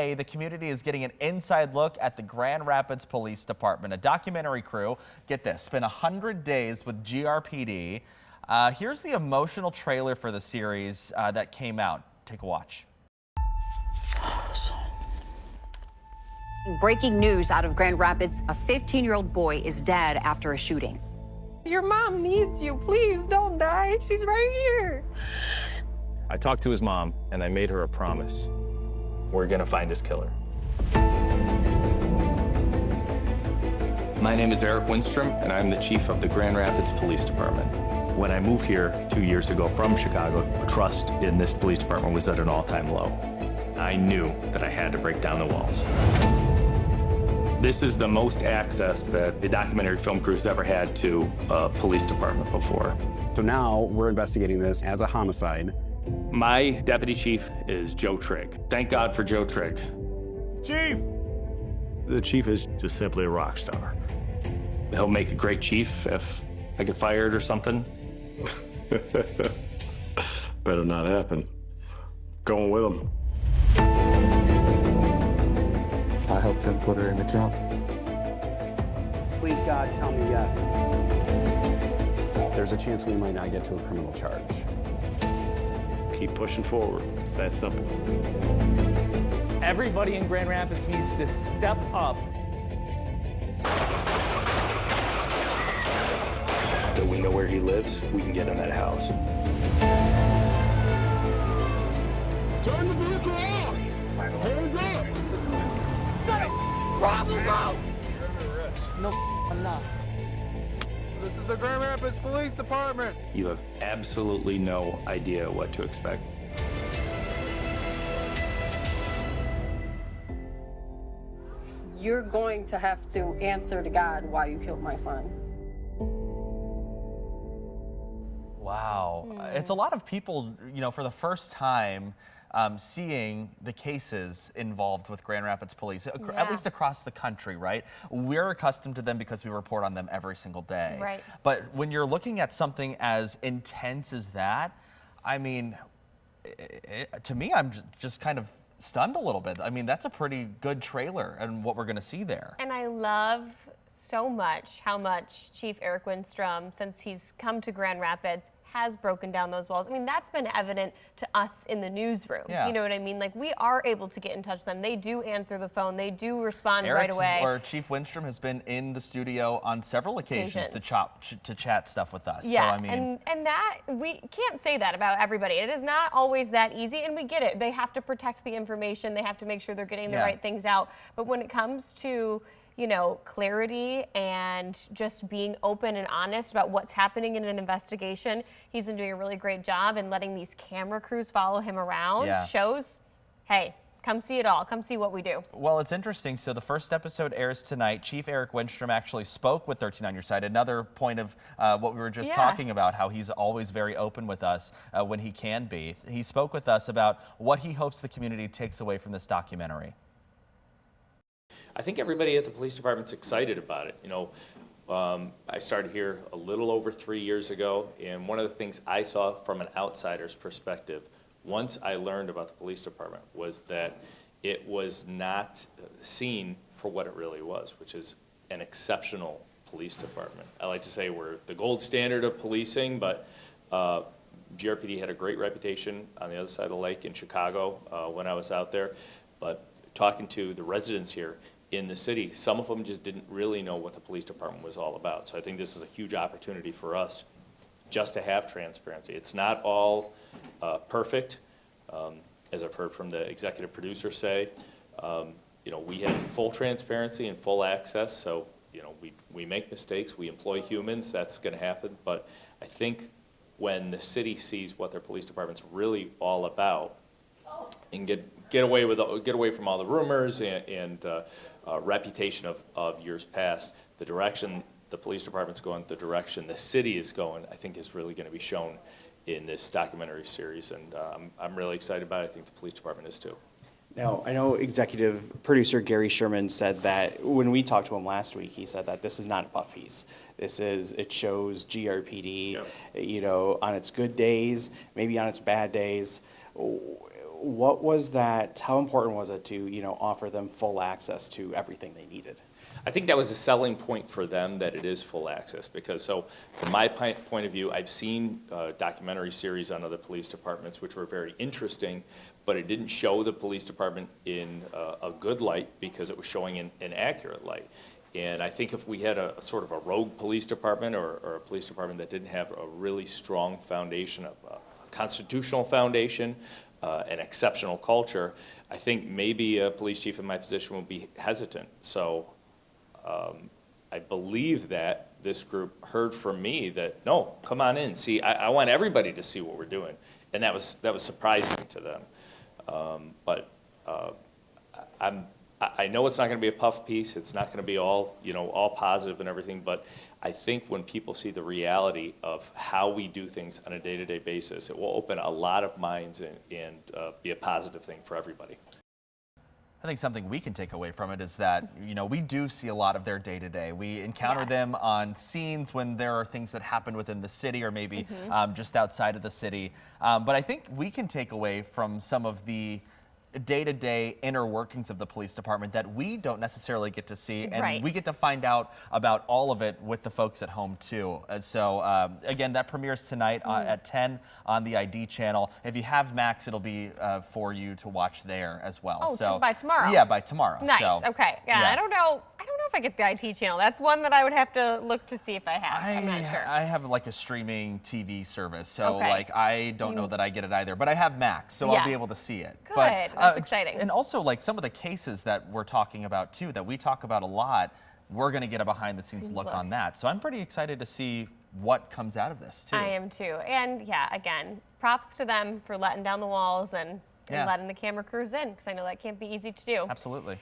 The community is getting an inside look at the Grand Rapids Police Department. A documentary crew, get this, spent 100 days with GRPD. Here's the emotional trailer for the series that came out. Take a watch. Breaking news out of Grand Rapids, a 15-year-old boy is dead after a shooting. Your mom needs you. Please don't die. She's right here. I talked to his mom and I made her a promise. We're gonna find his killer. My name is Eric Winstrom, and I'm the chief of the Grand Rapids Police Department. When I moved here 2 years ago from Chicago, trust in this police department was at an all-time low. I knew that I had to break down the walls. This is the most access that a documentary film crew's ever had to a police department before. So now we're investigating this as a homicide. My deputy chief is Joe Trigg. Thank God for Joe Trigg. Chief! The chief is just simply a rock star. He'll make a great chief if I get fired or something. Better not happen. Going with him. I helped him put her in the trunk. Please, God, tell me yes. There's a chance we might not get to a criminal charge. Keep pushing forward. It's that simple. Everybody in Grand Rapids needs to step up. So we know where he lives, we can get him that house. Turn the vehicle off! Hands up! No, I'm not. This is the Grand Rapids Police Department. You have absolutely no idea what to expect. You're going to have to answer to God why you killed my son. Wow. It's a lot of people, for the first time, seeing the cases involved with Grand Rapids Police, at least across the country, right? We're accustomed to them because we report on them every single day. Right. But when you're looking at something as intense as that, I mean, to me, I'm just kind of stunned a little bit. I mean, that's a pretty good trailer and what we're going to see there. And I love so much how much Chief Eric Winstrom, since he's come to Grand Rapids, has broken down those walls. I mean, that's been evident to us in the newsroom. Yeah. You know what I mean? Like, we are able to get in touch with them. They do answer the phone. They do respond Eric's, right away. or Chief Winstrom has been in the studio on several occasions to chat stuff with us. Yeah, so, I mean, and that, we can't say that about everybody. It is not always that easy, and we get it. They have to protect the information. They have to make sure they're getting the right things out. But when it comes to clarity and just being open and honest about what's happening in an investigation, he's been doing a really great job, and letting these camera crews follow him around shows, hey, come see it all. Come see what we do. Well, it's interesting. So the first episode airs tonight. Chief Eric Winstrom actually spoke with 13 on Your Side. Another point of what we were just talking about, how he's always very open with us when he can be. He spoke with us about what he hopes the community takes away from this documentary. I think everybody at the police department's excited about it. I started here a little over 3 years ago, and one of the things I saw from an outsider's perspective, once I learned about the police department, was that it was not seen for what it really was, which is an exceptional police department. I like to say we're the gold standard of policing, but GRPD had a great reputation on the other side of the lake in Chicago when I was out there. But talking to the residents here in the city, some of them just didn't really know what the police department was all about. So I think this is a huge opportunity for us just to have transparency. It's not all perfect, as I've heard from the executive producer say. We have full transparency and full access, so we make mistakes, we employ humans, that's going to happen. But I think when the city sees what their police department's really all about, and get away from all the rumors and reputation of years past, the direction the police department's going, the direction the city is going, I think is really going to be shown in this documentary series, and I'm really excited about it. I think the police department is too. Now, I know executive producer Gary Sherman said that when we talked to him last week, he said that this is not a puff piece. It shows GRPD, on its good days, maybe on its bad days. What was that? How important was it to, offer them full access to everything they needed? I think that was a selling point for them, that it is full access, because so from my point of view, I've seen documentary series on other police departments which were very interesting, but it didn't show the police department in a good light because it was showing an inaccurate light. And I think if we had a sort of a rogue police department or a police department that didn't have a really strong foundation, a constitutional foundation, an exceptional culture, I think maybe a police chief in my position would be hesitant. So I believe that this group heard from me that, no, come on in, see, I want everybody to see what we're doing. And that was surprising to them. I know it's not going to be a puff piece. It's not going to be all, all positive and everything, but I think when people see the reality of how we do things on a day-to-day basis, it will open a lot of minds and be a positive thing for everybody. I think something we can take away from it is that, we do see a lot of their day-to-day. We encounter them on scenes when there are things that happen within the city or maybe just outside of the city. But I think we can take away from some of the day-to-day inner workings of the police department that we don't necessarily get to see, and we get to find out about all of it with the folks at home too. And so again, that premieres tonight at 10 on the ID channel. If you have Max, it'll be for you to watch there as well. Oh, so by tomorrow? Yeah, by tomorrow. Nice. So, okay. Yeah, I don't know if I get the IT channel. That's one that I would have to look to see if I have. I'm not sure. I have like a streaming TV service, so like I don't know that I get it either, but I have Max, so I'll be able to see it. Good. But, That's exciting. And also like some of the cases that we're talking about too, that we talk about a lot, we're going to get a behind the scenes look on that. So I'm pretty excited to see what comes out of this too. I am too. And yeah, again, props to them for letting down the walls and letting the camera crews in, because I know that can't be easy to do. Absolutely.